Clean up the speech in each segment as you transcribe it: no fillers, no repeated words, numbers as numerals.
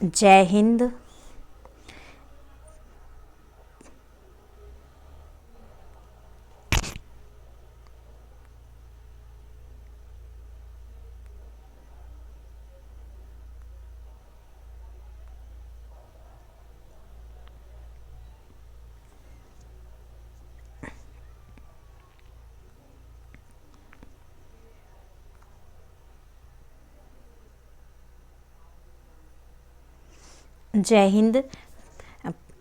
जय हिंद। जय हिंद।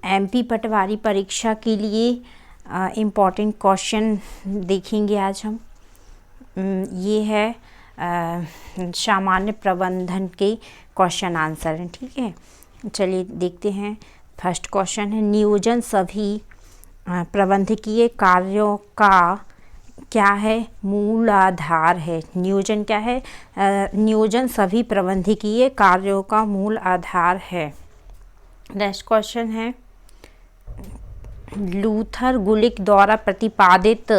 एमपी पटवारी परीक्षा के लिए इम्पोर्टेंट क्वेश्चन देखेंगे आज हम। ये है सामान्य प्रबंधन के क्वेश्चन आंसर हैं, ठीक है। चलिए देखते हैं। फर्स्ट क्वेश्चन है, नियोजन सभी प्रबंधकीय कार्यों का क्या है? मूल आधार है। नियोजन क्या है? नियोजन सभी प्रबंधकीय कार्यों का मूल आधार है। नेक्स्ट क्वेश्चन है, लूथर गुलिक द्वारा प्रतिपादित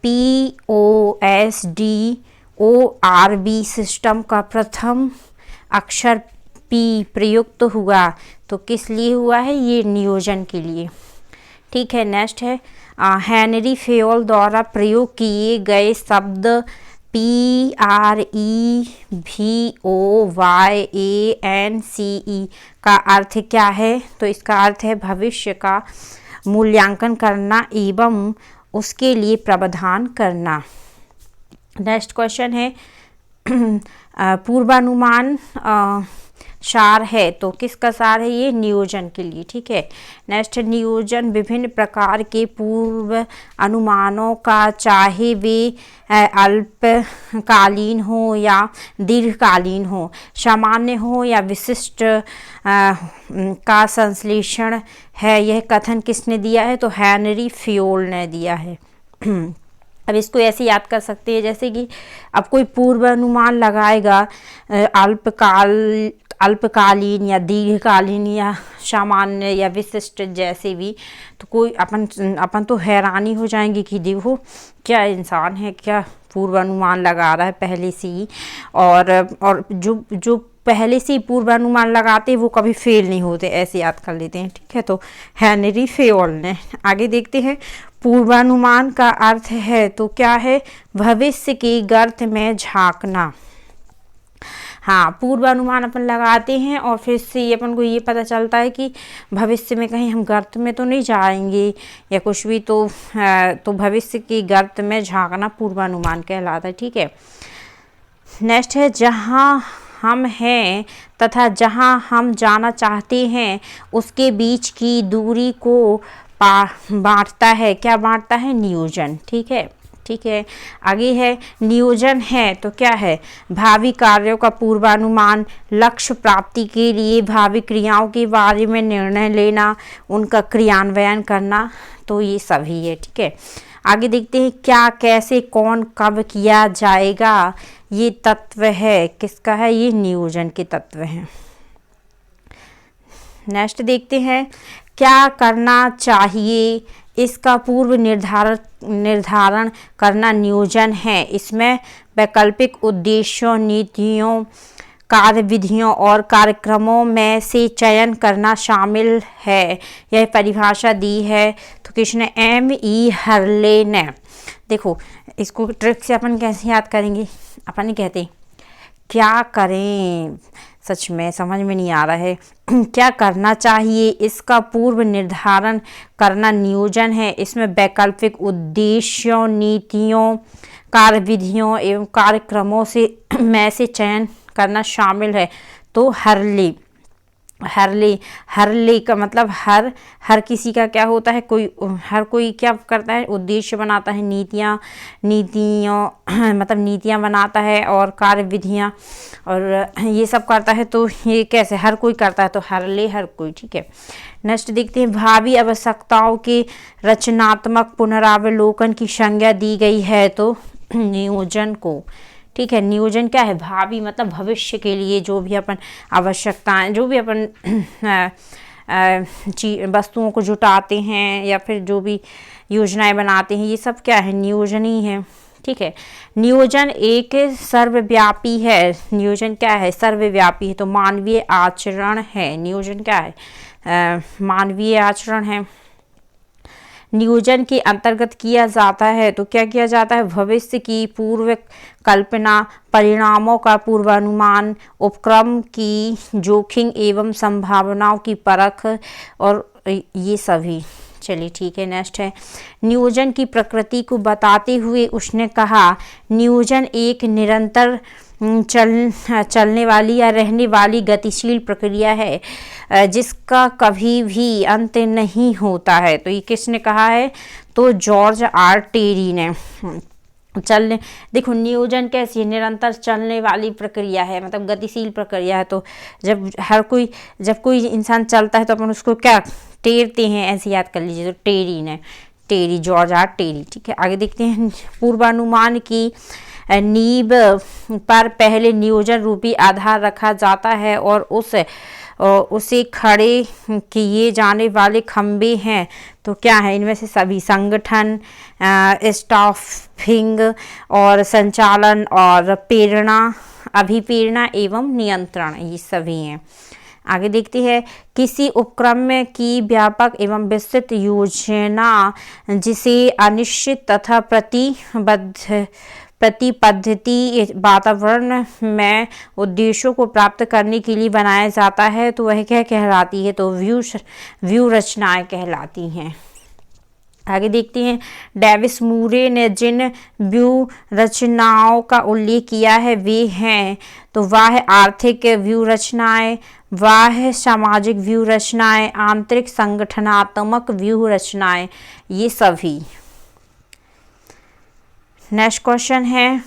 POSDORB सिस्टम का प्रथम अक्षर P प्रयुक्त हुआ तो किस लिए हुआ है? ये नियोजन के लिए, ठीक है। नेक्स्ट है, हेनरी फेयोल द्वारा प्रयोग किए गए शब्द PREVOYANCE का अर्थ क्या है? तो इसका अर्थ है भविष्य का मूल्यांकन करना एवं उसके लिए प्रावधान करना। नेक्स्ट क्वेश्चन है, पूर्वानुमान सार है तो किसका सार है? ये नियोजन के लिए, ठीक है। नेक्स्ट, नियोजन विभिन्न प्रकार के पूर्व अनुमानों का, चाहे वे अल्पकालीन हो या दीर्घकालीन हो, सामान्य हो या विशिष्ट का संश्लेषण है। यह कथन किसने दिया है? तो हेनरी फेयोल ने दिया है। अब इसको ऐसे याद कर सकते हैं जैसे कि अब कोई पूर्वानुमान लगाएगा अल्पकालीन या दीर्घकालीन या सामान्य या विशिष्ट जैसे भी, तो कोई अपन तो हैरानी हो जाएंगे कि देखो क्या इंसान है, क्या पूर्वानुमान लगा रहा है पहले से ही। और जो पहले से ही पूर्वानुमान लगाते हैं वो कभी फेल नहीं होते, ऐसे याद कर लेते हैं, ठीक है। तो हेनरी फेयोल ने। आगे देखते हैं, पूर्वानुमान का अर्थ है तो क्या है? भविष्य के गर्त में झांकना। हाँ, पूर्वानुमान अपन लगाते हैं और फिर से अपन को ये पता चलता है कि भविष्य में कहीं हम गर्त में तो नहीं जाएंगे या कुछ भी, तो भविष्य के गर्त में झांकना पूर्वानुमान कहलाता है, ठीक है। नेक्स्ट है, जहाँ हम हैं तथा जहाँ हम जाना चाहते हैं उसके बीच की दूरी को बांटता है। क्या बांटता है? नियोजन, ठीक है, ठीक है। आगे है, नियोजन है तो क्या है? भावी कार्यों का पूर्वानुमान, लक्ष्य प्राप्ति के लिए भावी क्रियाओं के बारे में निर्णय लेना, उनका क्रियान्वयन करना, तो ये सभी है, ठीक है। आगे देखते हैं, क्या, कैसे, कौन, कब किया जाएगा, ये तत्व है किसका है? ये नियोजन के तत्व हैं। नेक्स्ट देखते हैं, क्या करना चाहिए, इसका पूर्व निर्धारण करना नियोजन है। इसमें वैकल्पिक उद्देश्यों, नीतियों, कार्यविधियों और कार्यक्रमों में से चयन करना शामिल है। यह परिभाषा दी है तो किसने? M.E. हर्ले ने। देखो इसको ट्रिक से अपन कैसे याद करेंगे? अपन नहीं कहते क्या करें, सच में समझ में नहीं आ रहा है। क्या करना चाहिए, इसका पूर्व निर्धारण करना नियोजन है। इसमें वैकल्पिक उद्देश्यों, नीतियों, कार्यविधियों एवं कार्यक्रमों से में से चयन करना शामिल है। तो हरले का मतलब हर किसी का क्या होता है? हर कोई क्या करता है? उद्देश्य बनाता है, नीतियों मतलब नीतियाँ बनाता है और कार्यविधियाँ और ये सब करता है। तो ये कैसे? हर कोई करता है, तो हर कोई, ठीक है। नेक्स्ट देखते हैं, भावी आवश्यकताओं के रचनात्मक पुनरावलोकन की संज्ञा दी गई है तो नियोजन को, ठीक है। नियोजन क्या है? भावी मतलब भविष्य के लिए जो भी अपन आवश्यकताएं, जो भी अपन वस्तुओं को जुटाते हैं या फिर जो भी योजनाएं बनाते हैं, ये सब क्या है? नियोजन ही है, ठीक है। नियोजन एक सर्वव्यापी है। नियोजन क्या है? सर्वव्यापी है। तो मानवीय आचरण है। नियोजन क्या है? मानवीय आचरण है। नियोजन के अंतर्गत किया जाता है तो क्या किया जाता है? भविष्य की पूर्व कल्पना, परिणामों का पूर्वानुमान, उपक्रम की जोखिम एवं संभावनाओं की परख और ये सभी। चलिए ठीक है, नेक्स्ट है नियोजन की प्रकृति को बताते हुए उसने कहा नियोजन एक निरंतर चलने वाली या रहने वाली गतिशील प्रक्रिया है जिसका कभी भी अंत नहीं होता है। तो ये किसने कहा है? तो जॉर्ज आर टेरी ने। चलने, देखो नियोजन कैसी है? निरंतर चलने वाली प्रक्रिया है, मतलब गतिशील प्रक्रिया है। तो जब कोई इंसान चलता है तो अपन उसको क्या टेरते हैं, ऐसे याद कर लीजिए। तो टेरी, जॉर्ज आर टेरी। ठीक है, आगे देखते हैं। पूर्वानुमान की नींव पर पहले नियोजन रूपी आधार रखा जाता है और उसे खड़े किए जाने वाले खंभे हैं। तो क्या है इनमें से? सभी संगठन, स्टाफिंग और संचालन और प्रेरणा, अभिप्रेरणा एवं नियंत्रण, ये सभी हैं। आगे देखते हैं किसी उपक्रम की व्यापक एवं विस्तृत योजना जिसे अनिश्चित तथा प्रतिपद्धति वातावरण में उद्देश्यों को प्राप्त करने के लिए बनाया जाता है तो वह क्या कहलाती है? तो व्यू रचनाएं कहलाती हैं। आगे देखते हैं डेविस मूरे ने जिन व्यू रचनाओं का उल्लेख किया है वे हैं तो वाह आर्थिक व्यू रचनाएं, वाह सामाजिक व्यू रचनाएं, आंतरिक संगठनात्मक व्यू रचनाएं, ये सभी। नेक्स्ट क्वेश्चन है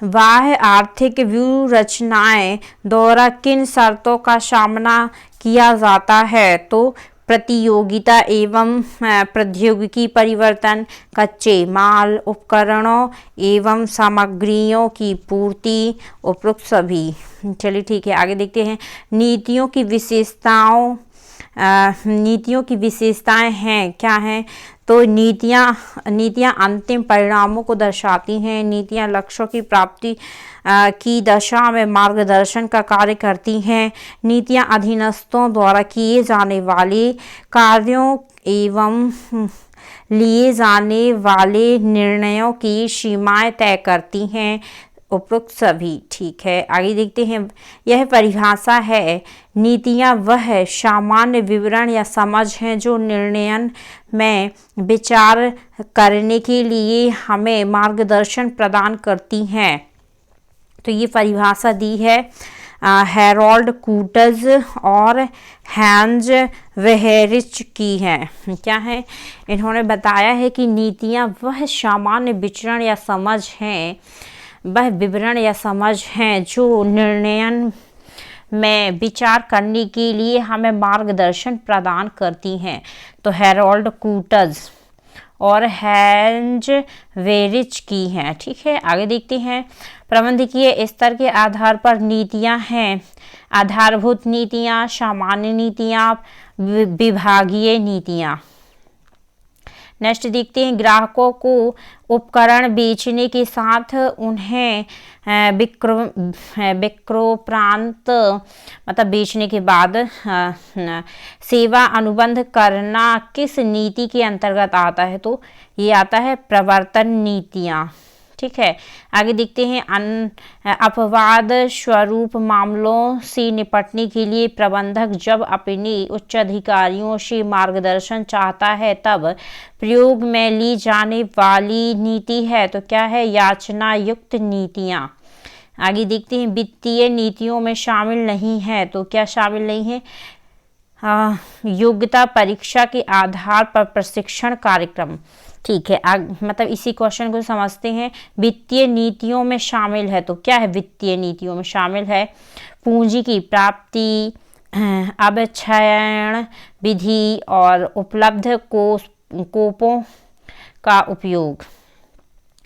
वाह आर्थिक व्यू रचनाएं द्वारा किन शर्तों का सामना किया जाता है? तो प्रतियोगिता एवं प्रौद्योगिकी परिवर्तन, कच्चे माल, उपकरणों एवं सामग्रियों की पूर्ति, उपरोक्त सभी। चलिए ठीक है, आगे देखते हैं नीतियों की विशेषताएं हैं, क्या हैं? तो नीतियां अंतिम परिणामों को दर्शाती हैं। नीतियां लक्ष्यों की प्राप्ति की दशा में मार्गदर्शन का कार्य करती हैं। नीतियां अधीनस्थों द्वारा किए जाने वाले कार्यों एवं लिए जाने वाले निर्णयों की सीमाएं तय करती हैं, उपरोक्त सभी। ठीक है, आगे देखते हैं यह परिभाषा है नीतियां वह सामान्य विवरण या समझ हैं जो निर्णयन में विचार करने के लिए हमें मार्गदर्शन प्रदान करती हैं। तो ये परिभाषा दी है हैरोल्ड कूटज और हैंज वेहरिच की है। क्या है? इन्होंने बताया है कि नीतियां वह सामान्य विचरण या समझ हैं, वह विवरण या समझ हैं जो निर्णयन में विचार करने के लिए हमें मार्गदर्शन प्रदान करती हैं। तो हैरोल्ड कूटज और हैंज वेरिच की हैं। ठीक है, आगे देखते हैं प्रबंधकीय स्तर के आधार पर नीतियां हैं आधारभूत नीतियां, सामान्य नीतियां, विभागीय नीतियां। नेक्स्ट देखते हैं ग्राहकों को उपकरण बेचने के साथ उन्हें विक्रोपरांत मतलब बेचने के बाद सेवा अनुबंध करना किस नीति के अंतर्गत आता है? तो ये आता है प्रवर्तन नीतियाँ। ठीक है, आगे देखते हैं अपवाद स्वरूप मामलों से निपटने के लिए प्रबंधक जब अपने उच्च अधिकारियों से मार्गदर्शन चाहता है तब प्रयोग में ली जाने वाली नीति है। तो क्या है? याचना युक्त नीतियाँ। आगे देखते हैं वित्तीय नीतियों में शामिल नहीं है। तो क्या शामिल नहीं है? योग्यता परीक्षा के आधार पर प्रशिक्षण कार्यक्रम। ठीक है, मतलब इसी क्वेश्चन को समझते हैं। वित्तीय नीतियों में शामिल है, तो क्या है? वित्तीय नीतियों में शामिल है पूंजी की प्राप्ति, अवक्षयण विधि और उपलब्ध कोपों का उपयोग।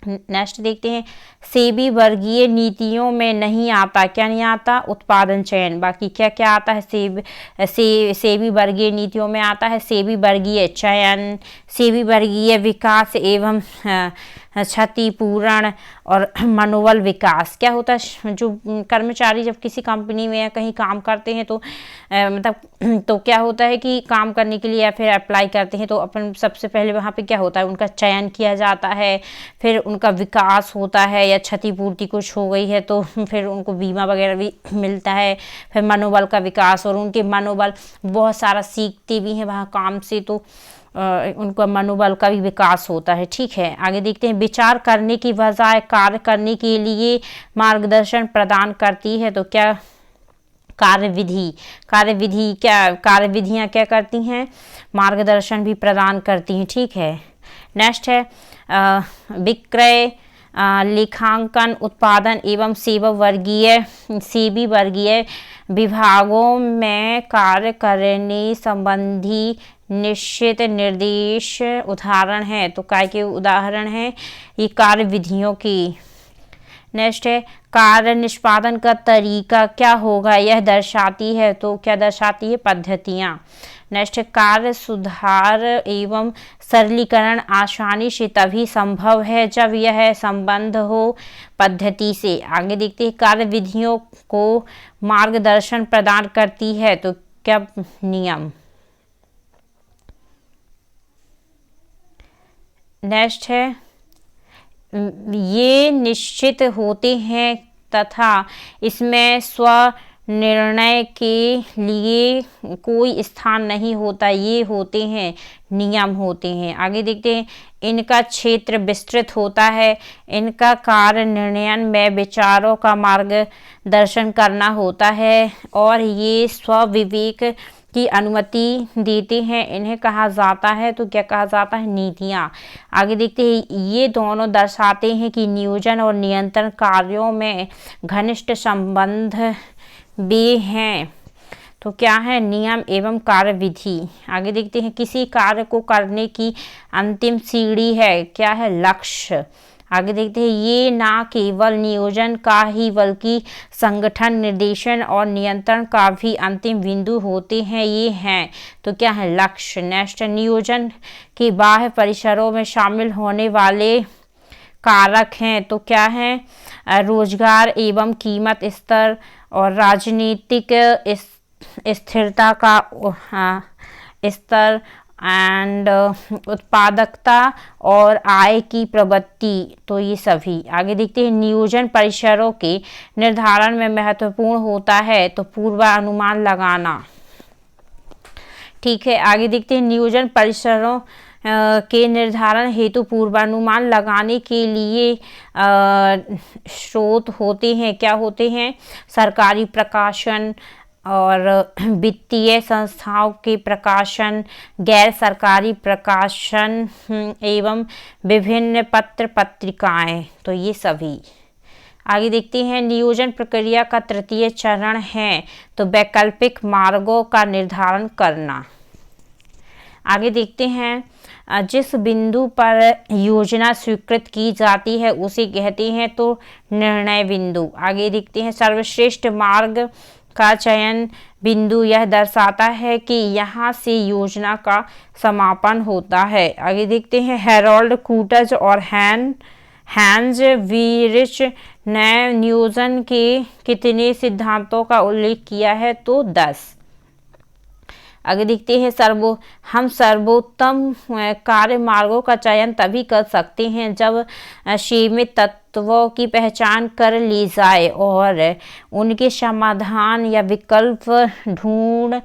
नेक्स्ट देखते हैं सेबी वर्गीय नीतियों में नहीं आता। क्या नहीं आता? उत्पादन चयन। बाकी क्या क्या आता है? सेबी वर्गीय नीतियों में आता है सेबी वर्गीय चयन, सेबी वर्गीय विकास एवं क्षतिपूरण और मनोबल विकास। क्या होता है? जो कर्मचारी जब किसी कंपनी में या कहीं काम करते हैं तो मतलब तो क्या होता है कि काम करने के लिए या फिर अप्लाई करते हैं तो अपन सबसे पहले वहाँ पे क्या होता है, उनका चयन किया जाता है, फिर उनका विकास होता है, या क्षतिपूर्ति कुछ हो गई है तो फिर उनको बीमा वगैरह भी मिलता है, फिर मनोबल का विकास, और उनके मनोबल बहुत सारा सीखते भी हैं वहाँ काम से तो उनका मनोबल का भी विकास होता है। ठीक है, आगे देखते हैं। विचार करने की बजाय कार्य करने के लिए मार्गदर्शन प्रदान करती है। तो क्या? कार्यविधि। कार्यविधि क्या? कार्यविधियाँ क्या करती हैं? मार्गदर्शन भी प्रदान करती हैं। ठीक है, नेक्स्ट है विक्रय, लेखांकन, उत्पादन एवं सेबी वर्गीय विभागों में कार्य करने संबंधी निश्चित निर्देश उदाहरण है। तो काय के उदाहरण हैं ये? कार्य विधियों की। नेक्स्ट है कार्य निष्पादन का तरीका क्या होगा, यह दर्शाती है। तो क्या दर्शाती है? पद्धतियाँ। नेक्स्ट है कार्य सुधार एवं सरलीकरण आसानी से तभी संभव है जब यह संबंध हो पद्धति से। आगे देखते हैं कार्य विधियों को मार्गदर्शन प्रदान करती है। तो क्या? नियम। नेक्स्ट है ये निश्चित होते हैं तथा इसमें स्व निर्णय के लिए कोई स्थान नहीं होता, ये होते हैं नियम होते हैं। आगे देखते हैं इनका क्षेत्र विस्तृत होता है, इनका कार्य निर्णयन में विचारों का मार्गदर्शन करना होता है और ये स्वविवेक की अनुमति देते हैं, इन्हें कहा जाता है। तो क्या कहा जाता है? नीतियाँ। आगे देखते हैं ये दोनों दर्शाते हैं कि नियोजन और नियंत्रण कार्यों में घनिष्ठ संबंध भी हैं। तो क्या है? नियम एवं कार्यविधि। आगे देखते हैं किसी कार्य को करने की अंतिम सीढ़ी है। क्या है? लक्ष्य। आगे देखते हैं ये ना केवल नियोजन का ही बल्कि संगठन, निर्देशन और नियंत्रण का भी अंतिम बिंदु होते हैं, ये हैं। तो क्या है? लक्ष्य। नेक्स्ट, नियोजन के बाह्य परिसरों में शामिल होने वाले कारक हैं। तो क्या है? रोजगार एवं कीमत स्तर और राजनीतिक स्थिरता का स्तर एंड उत्पादकता और आय की प्रवृत्ति। तो ये सभी। आगे देखते हैं नियोजन परिसरों के निर्धारण में महत्वपूर्ण होता है तो पूर्वानुमान लगाना। ठीक है, आगे देखते हैं नियोजन परिसरों के निर्धारण हेतु पूर्वानुमान लगाने के लिए स्रोत होते हैं। क्या होते हैं? सरकारी प्रकाशन और वित्तीय संस्थाओं के प्रकाशन, गैर सरकारी प्रकाशन एवं विभिन्न पत्र पत्रिकाएं। तो ये सभी। आगे देखते हैं नियोजन प्रक्रिया का तृतीय चरण है तो वैकल्पिक मार्गों का निर्धारण करना। आगे देखते हैं जिस बिंदु पर योजना स्वीकृत की जाती है उसे कहते हैं तो निर्णय बिंदु। आगे देखते हैं सर्वश्रेष्ठ मार्ग का चयन बिंदु यह दर्शाता है कि यहाँ से योजना का समापन होता है। आगे देखते हैं हैरोल्ड कूटज और हैंज वीरिच ने नियोजन के कितने सिद्धांतों का उल्लेख किया है? तो 10। आगे देखते हैं हम सर्वोत्तम कार्य मार्गों का चयन तभी कर सकते हैं जब सीमित तत्वों की पहचान कर ली जाए और उनके समाधान या विकल्प ढूंढे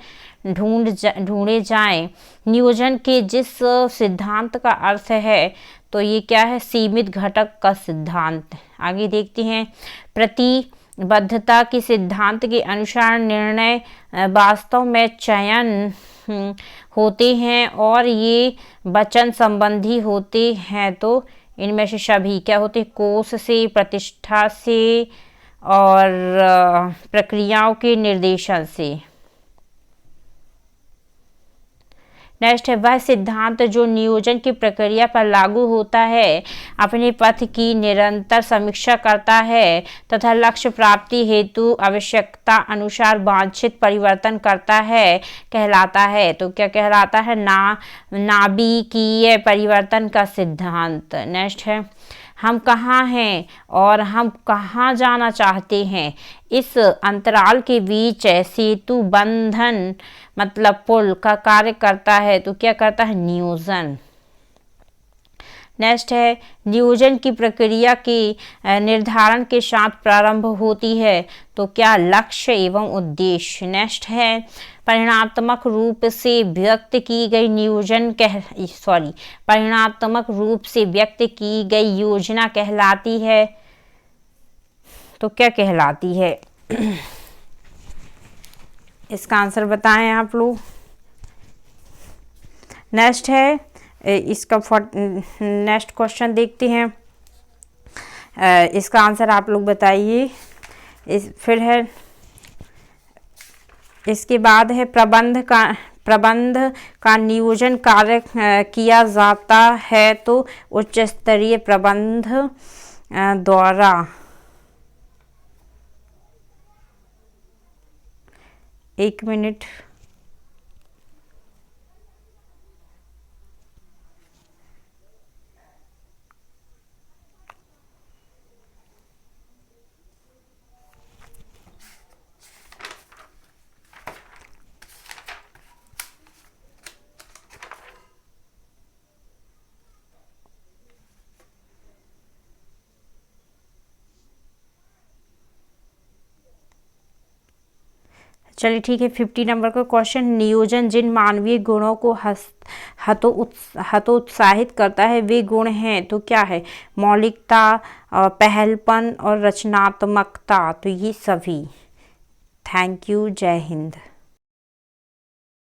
जाएं। नियोजन के जिस सिद्धांत का अर्थ है तो ये क्या है? सीमित घटक का सिद्धांत। आगे देखते हैं प्रतिबद्धता के सिद्धांत के अनुसार निर्णय वास्तव में चयन होते हैं और ये वचन संबंधी होते हैं। तो इनमें से सभी क्या होते हैं? कोष से, प्रतिष्ठा से और प्रक्रियाओं के निर्देशन से। नेक्स्ट है वह सिद्धांत जो नियोजन की प्रक्रिया पर लागू होता है, अपने पथ की निरंतर समीक्षा करता है तथा लक्ष्य प्राप्ति हेतु आवश्यकता अनुसार वांछित परिवर्तन करता है, कहलाता है। तो क्या कहलाता है? नाभिकीय परिवर्तन का सिद्धांत। नेक्स्ट है हम कहाँ हैं और हम कहाँ जाना चाहते हैं, इस अंतराल के बीच सेतु बंधन मतलब पुल का कार्य करता है। तो क्या करता है? नियोजन। नेक्स्ट है नियोजन की प्रक्रिया के निर्धारण के साथ प्रारंभ होती है। तो क्या? लक्ष्य एवं उद्देश्य। नेक्स्ट है परिणात्मक रूप से व्यक्त की गई परिणात्मक रूप से व्यक्त की गई योजना कहलाती है। तो क्या कहलाती है? इसका आंसर बताएं आप लोग। नेक्स्ट है इसका नेक्स्ट क्वेश्चन देखते हैं। इसका आंसर आप लोग बताइए। फिर है इसके बाद है प्रबंध का नियोजन कार्य किया जाता है तो उच्च स्तरीय प्रबंध द्वारा। एक मिनट। चलिए ठीक है। 50 नंबर का क्वेश्चन, नियोजन जिन मानवीय गुणों को हतोत्साहित करता है वे गुण हैं। तो क्या है? मौलिकता, पहलपन और रचनात्मकता। तो ये सभी। Thank you. जय हिंद।